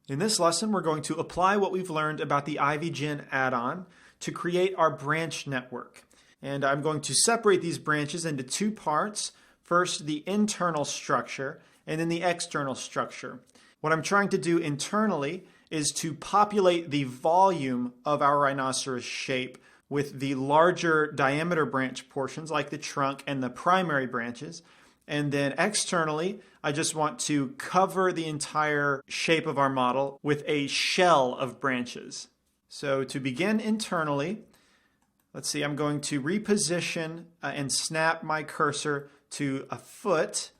In this lesson, we're going to apply what we've learned about the IvyGen add-on to create our branch network. And I'm going to separate these branches into two parts. First, the internal structure, and then the external structure. What I'm trying to do internally is to populate the volume of our rhinoceros shape with the larger diameter branch portions like the trunk and the primary branches. And then externally, I just want to cover the entire shape of our model with a shell of branches. So to begin internally, let's see, I'm going to reposition and snap my cursor to a foot.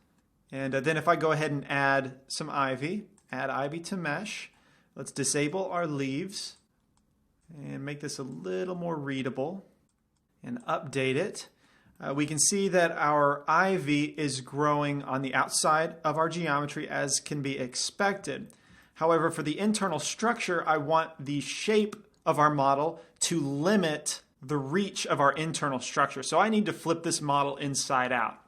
And then if I go ahead and add some ivy, add ivy to mesh, let's disable our leaves and make this a little more readable and update it. We can see that our ivy is growing on the outside of our geometry as can be expected. However, for the internal structure, I want the shape of our model to limit the reach of our internal structure. So I need to flip this model inside out.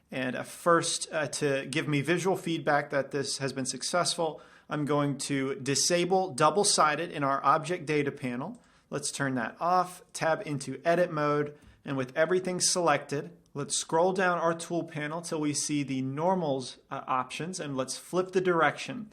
And first, to give me visual feedback that this has been successful, I'm going to disable double-sided in our object data panel. Let's turn that off, tab into edit mode, and with everything selected, let's scroll down our tool panel till we see the normals options, and let's flip the direction.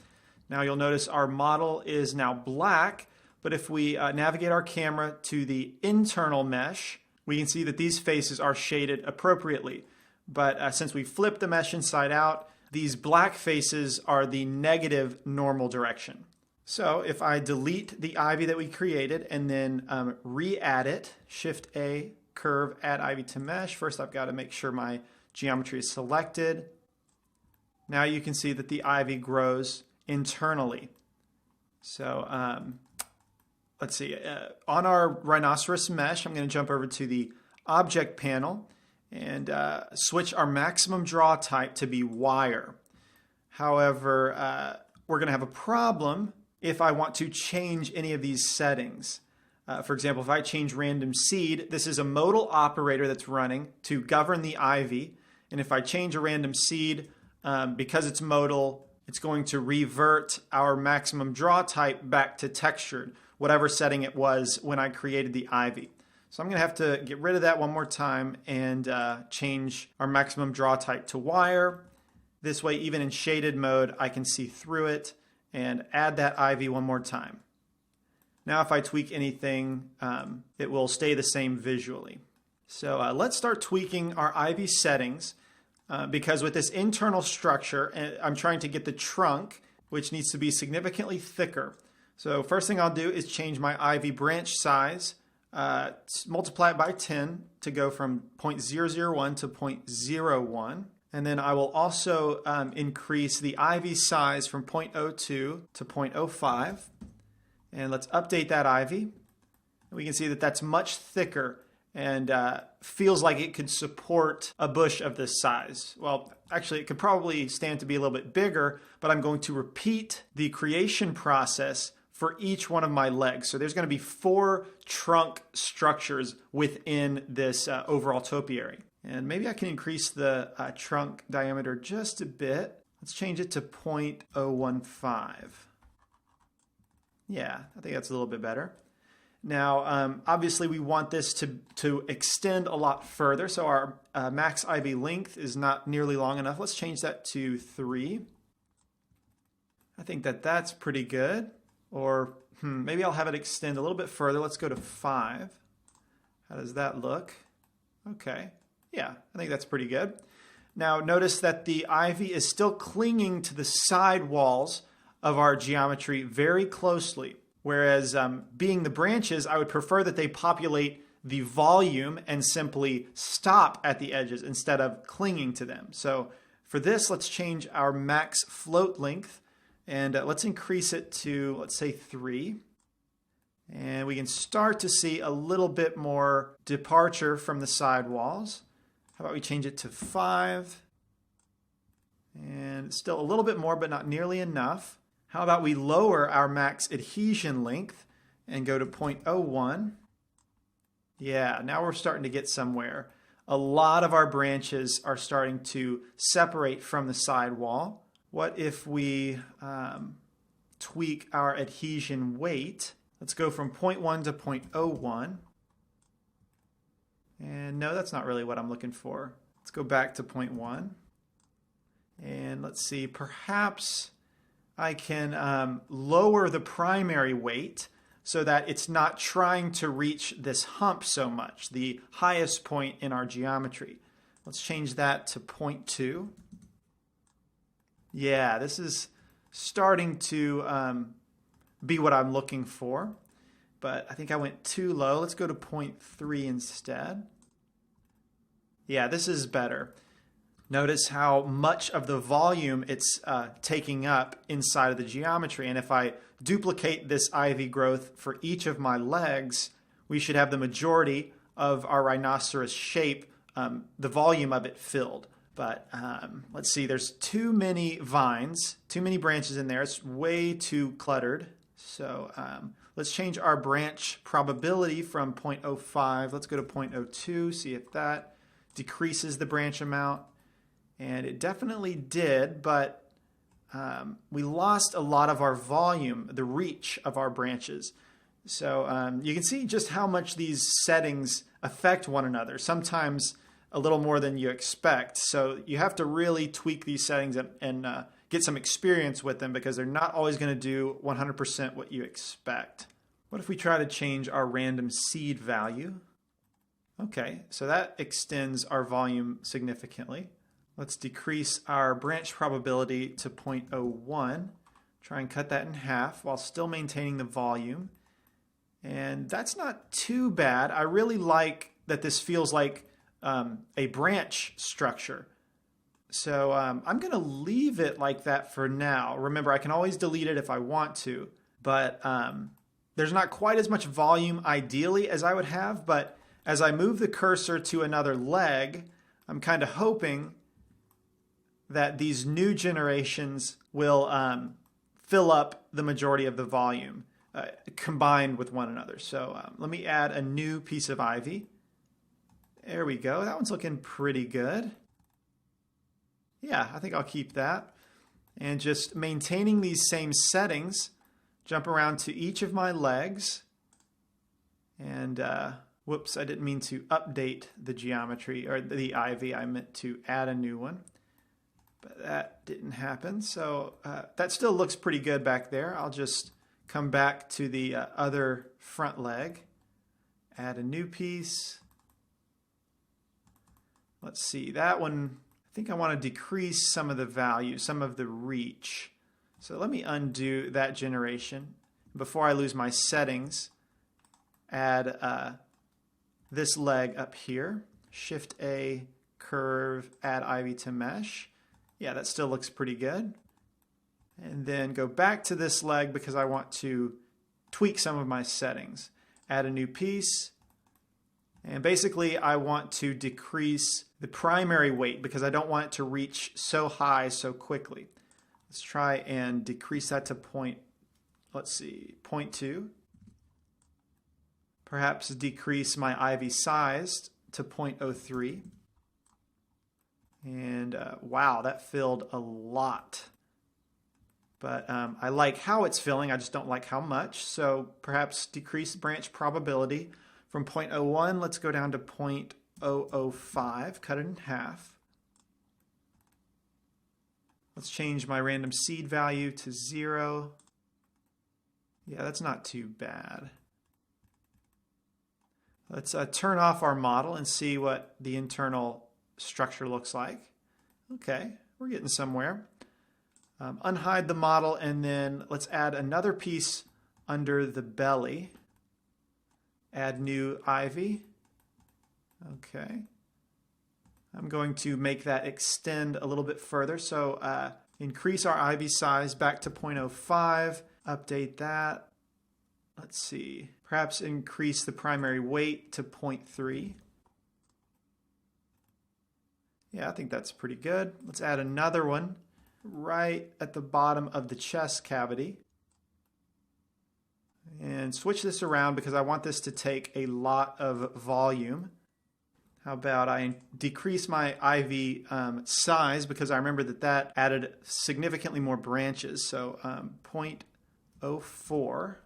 Now you'll notice our model is now black, but if we navigate our camera to the internal mesh, we can see that these faces are shaded appropriately. But since we flipped the mesh inside out, these black faces are the negative normal direction. So if I delete the ivy that we created and then re-add it, Shift A, curve, add ivy to mesh. First, I've got to make sure my geometry is selected. Now you can see that the ivy grows internally. So let's see. On our rhinoceros mesh, I'm going to jump over to the object panel and switch our maximum draw type to be wire. However, we're going to have a problem if I want to change any of these settings. For example, if I change random seed, this is a modal operator that's running to govern the ivy. And if I change a random seed, because it's modal, it's going to revert our maximum draw type back to textured, whatever setting it was when I created the ivy. So I'm going to have to get rid of that one more time and change our maximum draw type to wire. This way, even in shaded mode, I can see through it, and add that ivy one more time. Now if I tweak anything, it will stay the same visually. So let's start tweaking our ivy settings because with this internal structure, I'm trying to get the trunk, which needs to be significantly thicker. So first thing I'll do is change my ivy branch size, multiply it by 10 to go from 0.001 to 0.01. And then I will also increase the ivy size from 0.02 to 0.05. And let's update that ivy. We can see that that's much thicker and feels like it could support a bush of this size. Well, actually, it could probably stand to be a little bit bigger, but I'm going to repeat the creation process for each one of my legs. So there's going to be 4 trunk structures within this overall topiary. And maybe I can increase the trunk diameter just a bit. Let's change it to 0.015. Yeah, I think that's a little bit better. Now, obviously we want this to extend a lot further. So our max ivy length is not nearly long enough. Let's change that to 3. I think that that's pretty good. Or maybe I'll have it extend a little bit further. Let's go to 5. How does that look? Okay. Yeah, I think that's pretty good. Now notice that the ivy is still clinging to the side walls of our geometry very closely. Whereas being the branches, I would prefer that they populate the volume and simply stop at the edges instead of clinging to them. So for this, let's change our max float length and let's increase it to, let's say 3. And we can start to see a little bit more departure from the side walls. How about we change it to 5? And still a little bit more, but not nearly enough. How about we lower our max adhesion length and go to 0.01? Yeah, now we're starting to get somewhere. A lot of our branches are starting to separate from the side wall. What if we tweak our adhesion weight. Let's go from 0.1 to 0.01. And no, that's not really what I'm looking for. Let's go back to 0.1. And let's see, perhaps I can lower the primary weight so that it's not trying to reach this hump so much, the highest point in our geometry. Let's change that to 0.2. Yeah, this is starting to be what I'm looking for, but I think I went too low. Let's go to 0.3 instead. Yeah, this is better. Notice how much of the volume it's taking up inside of the geometry. And if I duplicate this ivy growth for each of my legs, we should have the majority of our rhinoceros shape, the volume of it filled. But let's see, there's too many vines, too many branches in there. It's way too cluttered. So let's change our branch probability from 0.05. Let's go to 0.02, see if that decreases the branch amount. And it definitely did, but we lost a lot of our volume, the reach of our branches. So you can see just how much these settings affect one another, sometimes a little more than you expect. So you have to really tweak these settings and get some experience with them, because they're not always going to do 100% what you expect. What if we try to change our random seed value? Okay, so that extends our volume significantly. Let's decrease our branch probability to 0.01. Try and cut that in half while still maintaining the volume. And that's not too bad. I really like that this feels like a branch structure. So I'm going to leave it like that for now. Remember, I can always delete it if I want to, but there's not quite as much volume ideally as I would have. But as I move the cursor to another leg, I'm kind of hoping that these new generations will fill up the majority of the volume combined with one another. So let me add a new piece of ivy. There we go. That one's looking pretty good. Yeah, I think I'll keep that. And just maintaining these same settings, jump around to each of my legs. And whoops, I didn't mean to update the geometry or the ivy. I meant to add a new one. But that didn't happen. So that still looks pretty good back there. I'll just come back to the other front leg, add a new piece. Let's see, that one, I think I want to decrease some of the value, some of the reach. So let me undo that generation. Before I lose my settings, add this leg up here, Shift A, curve, add ivy to mesh. Yeah, that still looks pretty good. And then go back to this leg because I want to tweak some of my settings. Add a new piece. And basically, I want to decrease the primary weight because I don't want it to reach so high so quickly. Let's try and decrease that to 0.2. Perhaps decrease my ivy size to 0.03. And wow, that filled a lot. But I like how it's filling, I just don't like how much. So perhaps decrease branch probability from 0.01. Let's go down to 0.005, cut it in half. Let's change my random seed value to 0. Yeah, that's not too bad. Let's turn off our model and see what the internal structure looks like. Okay, we're getting somewhere. Unhide the model and then let's add another piece under the belly. Add new ivy. Okay. I'm going to make that extend a little bit further. So increase our ivy size back to 0.05. Update that. Let's see. Perhaps increase the primary weight to 0.3. Yeah, I think that's pretty good. Let's add another one right at the bottom of the chest cavity. And switch this around because I want this to take a lot of volume. How about I decrease my ivy size because I remember that added significantly more branches. So 0.05. 0.04.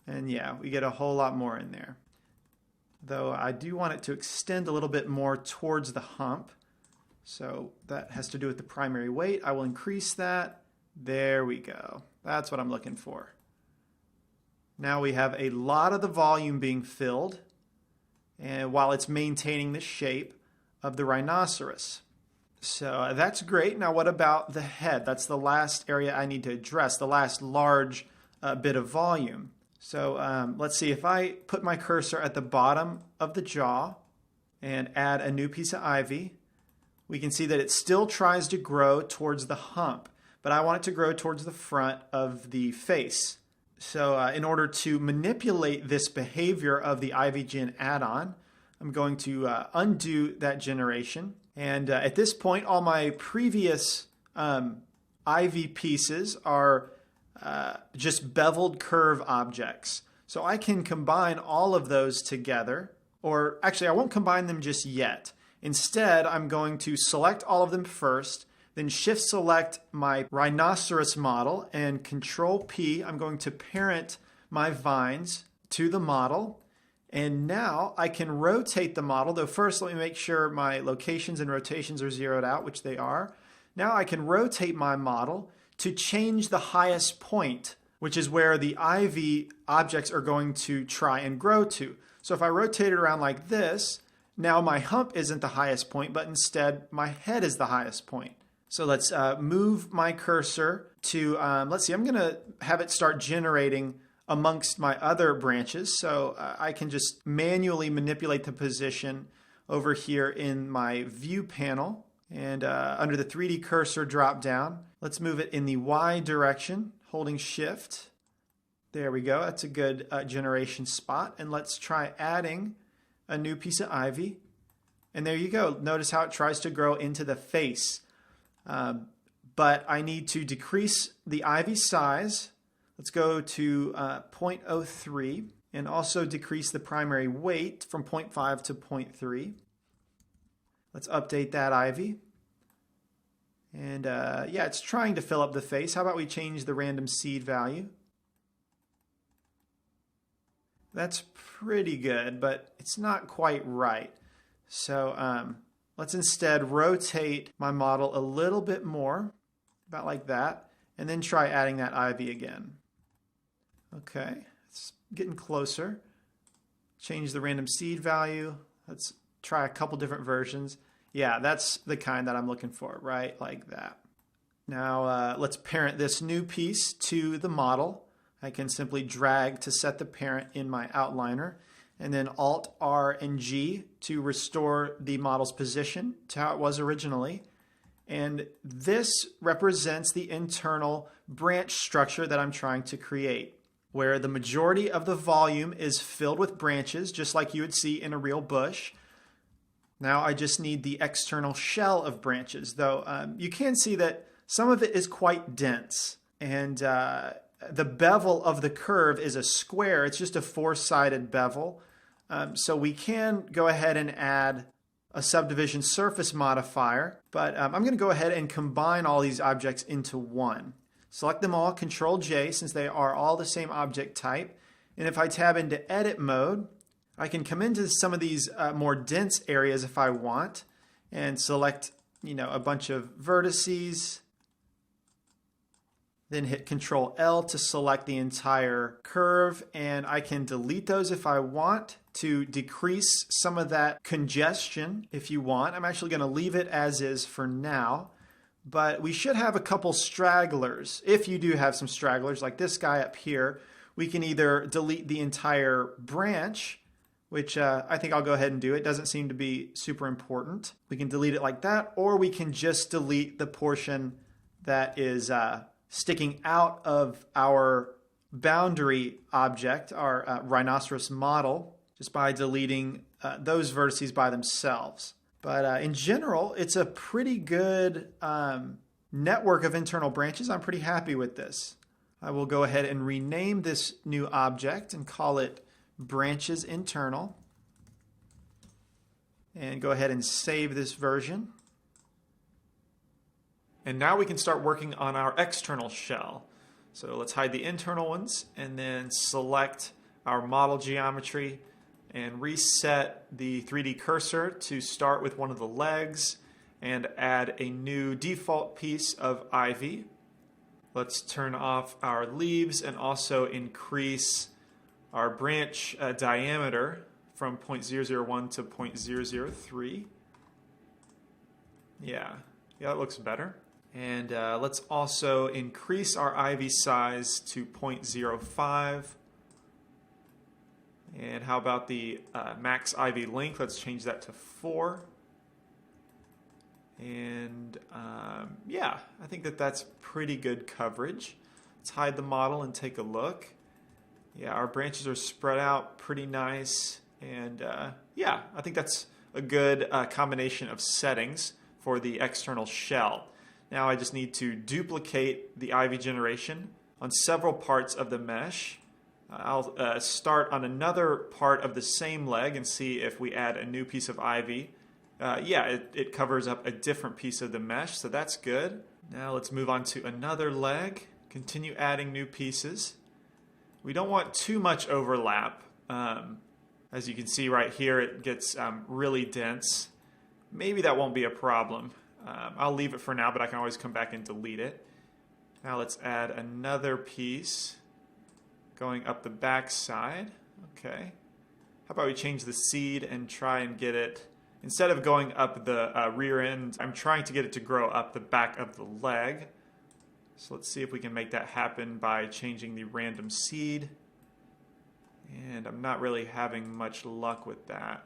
And yeah, we get a whole lot more in there. Though I do want it to extend a little bit more towards the hump. So that has to do with the primary weight. I will increase that. There we go. That's what I'm looking for. Now we have a lot of the volume being filled, and while it's maintaining the shape of the rhinoceros. So that's great. Now what about the head? That's the last area I need to address, the last large bit of volume. So let's see, if I put my cursor at the bottom of the jaw and add a new piece of ivy, we can see that it still tries to grow towards the hump, but I want it to grow towards the front of the face. So in order to manipulate this behavior of the IvyGen add-on, I'm going to undo that generation. And at this point, all my previous Ivy pieces are just beveled curve objects. So I can combine all of those together, or actually I won't combine them just yet. Instead, I'm going to select all of them first, then shift select my rhinoceros model and Control P. I'm going to parent my vines to the model. And now I can rotate the model, though first let me make sure my locations and rotations are zeroed out, which they are. Now I can rotate my model to change the highest point, which is where the ivy objects are going to try and grow to. So if I rotate it around like this, now my hump isn't the highest point, but instead my head is the highest point. So let's move my cursor to, let's see, I'm going to have it start generating amongst my other branches. So I can just manually manipulate the position over here in my view panel. And under the 3D cursor drop down, let's move it in the Y direction, holding shift. There we go. That's a good generation spot. And let's try adding a new piece of ivy. And there you go. Notice how it tries to grow into the face. But I need to decrease the ivy size. Let's go to 0.03 and also decrease the primary weight from 0.5 to 0.3. Let's update that ivy. And yeah, it's trying to fill up the face. How about we change the random seed value? That's pretty good, but it's not quite right. So let's instead rotate my model a little bit more, about like that, and then try adding that ivy again. Okay, it's getting closer. Change the random seed value. Let's try a couple different versions. Yeah, that's the kind that I'm looking for, right? Like that. Now let's parent this new piece to the model. I can simply drag to set the parent in my outliner, and then Alt, R, and G to restore the model's position to how it was originally. And this represents the internal branch structure that I'm trying to create, where the majority of the volume is filled with branches, just like you would see in a real bush. Now I just need the external shell of branches, though you can see that some of it is quite dense. And the bevel of the curve is a square. It's just a four-sided bevel. So we can go ahead and add a subdivision surface modifier, but I'm going to go ahead and combine all these objects into one. Select them all, Control J, since they are all the same object type. And if I tab into Edit mode, I can come into some of these more dense areas if I want, and select, a bunch of vertices. Then hit Control L to select the entire curve, and I can delete those if I want to decrease some of that congestion if you want. I'm actually going to leave it as is for now, but we should have a couple stragglers. If you do have some stragglers like this guy up here, we can either delete the entire branch, which I think I'll go ahead and do. It doesn't seem to be super important. We can delete it like that, or we can just delete the portion that is sticking out of our boundary object, our rhinoceros model, just by deleting those vertices by themselves. But in general, it's a pretty good network of internal branches. I'm pretty happy with this. I will go ahead and rename this new object and call it branches internal. And go ahead and save this version. And now we can start working on our external shell. So let's hide the internal ones and then select our model geometry and reset the 3D cursor to start with one of the legs and add a new default piece of ivy. Let's turn off our leaves and also increase our branch diameter from 0.001 to 0.003. Yeah, that looks better. And let's also increase our ivy size to 0.05. And how about the max ivy length? Let's change that to 4. And yeah, I think that's pretty good coverage. Let's hide the model and take a look. Yeah, our branches are spread out pretty nice. And yeah, I think that's a good combination of settings for the external shell. Now I just need to duplicate the ivy generation on several parts of the mesh. I'll start on another part of the same leg and see if we add a new piece of ivy. Yeah, it covers up a different piece of the mesh, so that's good. Now let's move on to another leg. Continue adding new pieces. We don't want too much overlap. As you can see right here, it gets really dense. Maybe that won't be a problem. I'll leave it for now, but I can always come back and delete it. Now let's add another piece going up the back side. Okay. How about we change the seed and try and get it, instead of going up the rear end, I'm trying to get it to grow up the back of the leg. So let's see if we can make that happen by changing the random seed. And I'm not really having much luck with that.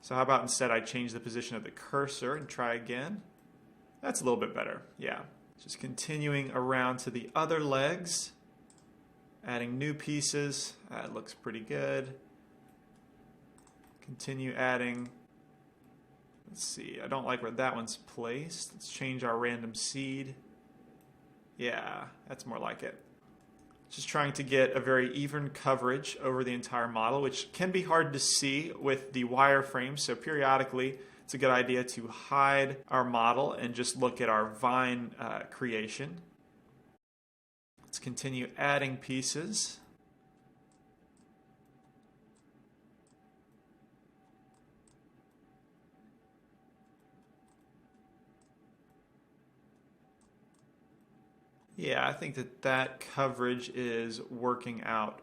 So how about instead I change the position of the cursor and try again? That's a little bit better, yeah. Just continuing around to the other legs, adding new pieces. That looks pretty good. Continue adding. Let's see, I don't like where that one's placed. Let's change our random seed. Yeah, that's more like it. Just trying to get a very even coverage over the entire model, which can be hard to see with the wireframe. So periodically, it's a good idea to hide our model and just look at our vine creation. Let's continue adding pieces. Yeah, I think that coverage is working out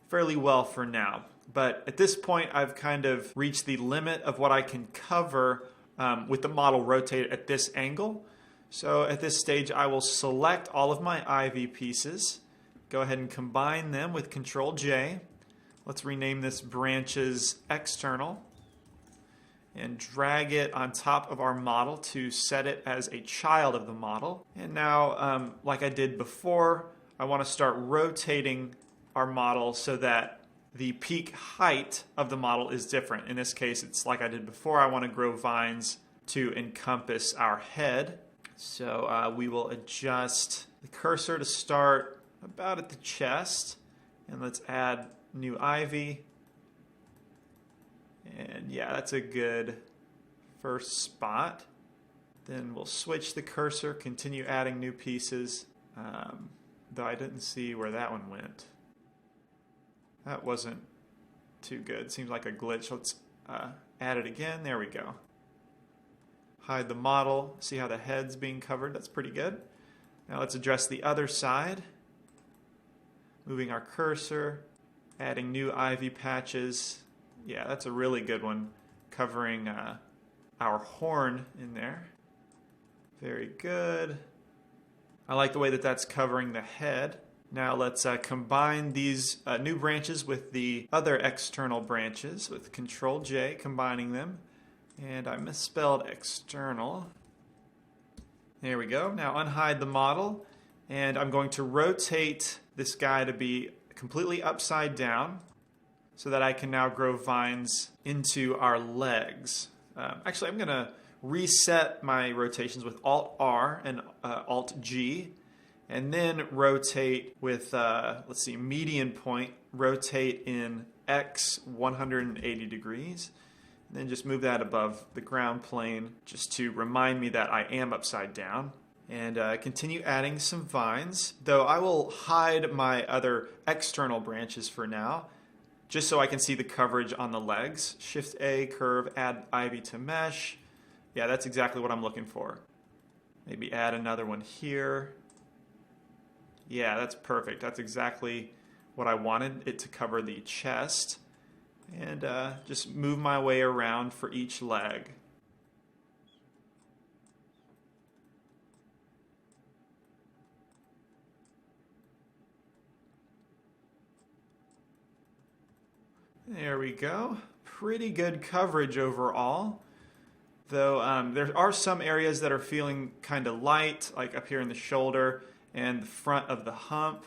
fairly well for now. But at this point, I've kind of reached the limit of what I can cover with the model rotated at this angle. So at this stage, I will select all of my ivy pieces, go ahead and combine them with Control J. Let's rename this branches external and drag it on top of our model to set it as a child of the model. And now, like I did before, I want to start rotating our model so that the peak height of the model is different. In this case, it's like I did before. I want to grow vines to encompass our head. So we will adjust the cursor to start about at the chest. And let's add new ivy. And yeah, that's a good first spot. Then we'll switch the cursor, continue adding new pieces, though I didn't see where that one went. That wasn't too good. Seems like a glitch. Let's add it again. There we go. Hide the model. See how the head's being covered. That's pretty good. Now let's address the other side. Moving our cursor, adding new ivy patches. Yeah, that's a really good one, covering our horn in there. Very good. I like the way that that's covering the head. Now let's combine these new branches with the other external branches with Control J, combining them. And I misspelled external. There we go. Now unhide the model, and I'm going to rotate this guy to be completely upside down, so that I can now grow vines into our legs. Actually, I'm going to reset my rotations with Alt-R and Alt-G, and then rotate with, let's see, median point, rotate in X 180 degrees, and then just move that above the ground plane just to remind me that I am upside down. And continue adding some vines, though I will hide my other external branches for now, just so I can see the coverage on the legs. Shift A, curve, add ivy to mesh. Yeah, that's exactly what I'm looking for. Maybe add another one here. Yeah, that's perfect. That's exactly what I wanted it to cover the chest. And just move my way around for each leg. There we go. Pretty good coverage overall. Though there are some areas that are feeling kind of light, like up here in the shoulder and the front of the hump.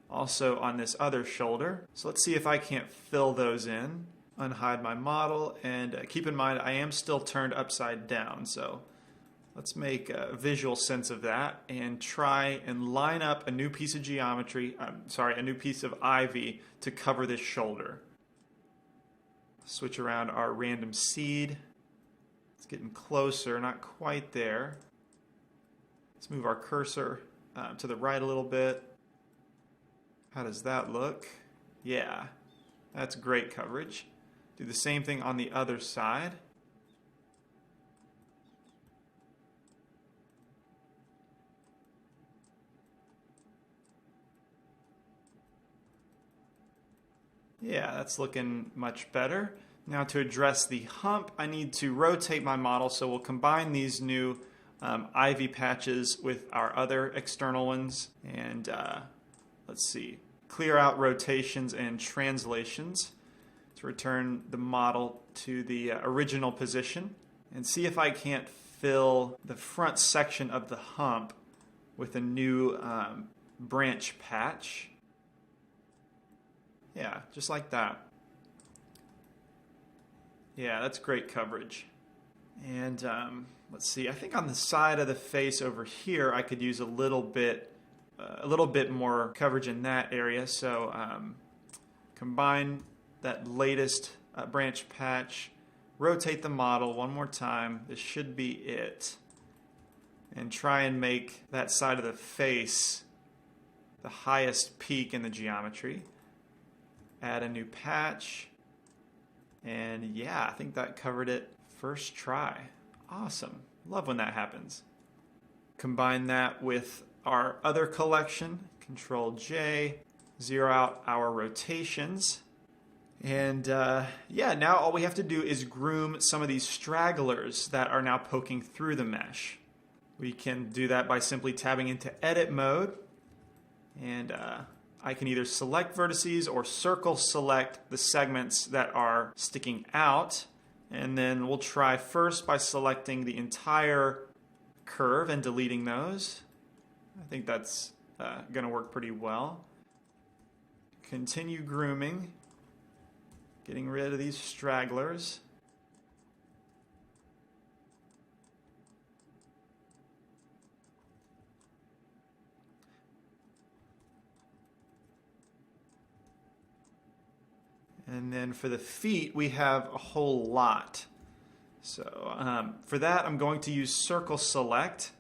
Also on this other shoulder. So let's see if I can't fill those in. Unhide my model, and keep in mind I am still turned upside down. So let's make a visual sense of that and try and line up a new piece of geometry, a new piece of ivy to cover this shoulder. Switch around our random seed. It's getting closer, not quite there. Let's move our cursor to the right a little bit. How does that look? Yeah, that's great coverage. Do the same thing on the other side. Yeah, that's looking much better. Now to address the hump, I need to rotate my model, so we'll combine these new ivy patches with our other external ones. And let's see, clear out rotations and translations to return the model to the original position. And see if I can't fill the front section of the hump with a new branch patch. Yeah, just like that. Yeah, that's great coverage. And let's see, I think on the side of the face over here, I could use a little bit more coverage in that area. So combine that latest branch patch, rotate the model one more time. This should be it. And try and make that side of the face the highest peak in the geometry. Add a new patch. And yeah, I think that covered it first try. Awesome. Love when that happens. Combine that with our other collection. Control J. Zero out our rotations. And yeah, now all we have to do is groom some of these stragglers that are now poking through the mesh. We can do that by simply tabbing into edit mode. And I can either select vertices or circle select the segments that are sticking out. And then we'll try first by selecting the entire curve and deleting those. I think that's going to work pretty well. Continue grooming, getting rid of these stragglers. And then for the feet, we have a whole lot. So for that, I'm going to use circle select.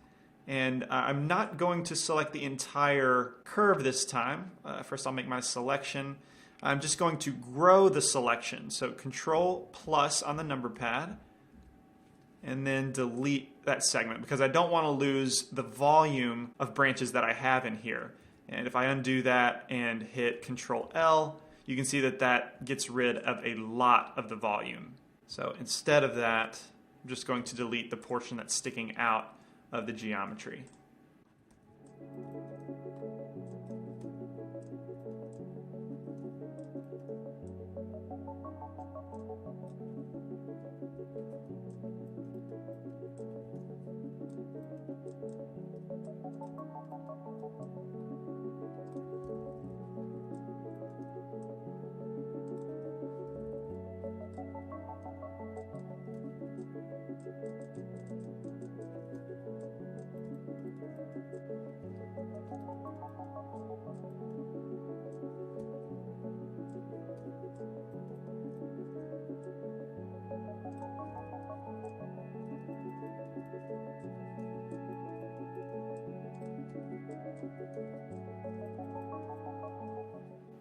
And I'm not going to select the entire curve this time. First, I'll make my selection. I'm just going to grow the selection. So Control plus on the number pad. And then delete that segment because I don't want to lose the volume of branches that I have in here. And if I undo that and hit Control L, you can see that that gets rid of a lot of the volume. So instead of that, I'm just going to delete the portion that's sticking out of the geometry.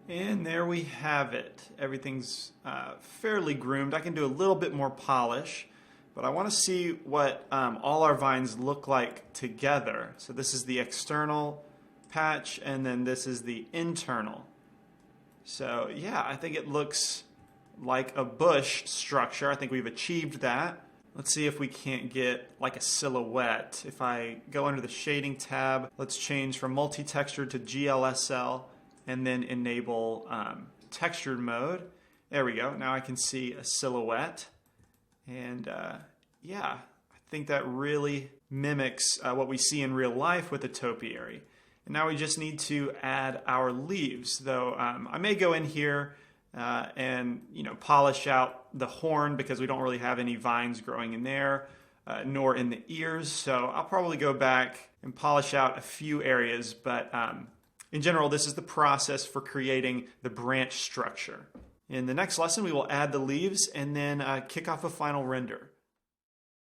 And there we have it. Everything's fairly groomed. I can do a little bit more polish, but I want to see what all our vines look like together. So this is the external patch, and then this is the internal. So yeah, I think it looks like a bush structure. I think we've achieved that. Let's see if we can't get like a silhouette. If I go under the shading tab, let's change from multi-texture to GLSL and then enable textured mode. There we go. Now I can see a silhouette. And yeah, I think that really mimics what we see in real life with the topiary. And now we just need to add our leaves, though I may go in here and polish out the horn because we don't really have any vines growing in there, nor in the ears. So I'll probably go back and polish out a few areas, but in general, this is the process for creating the branch structure. In the next lesson, we will add the leaves and then kick off a final render.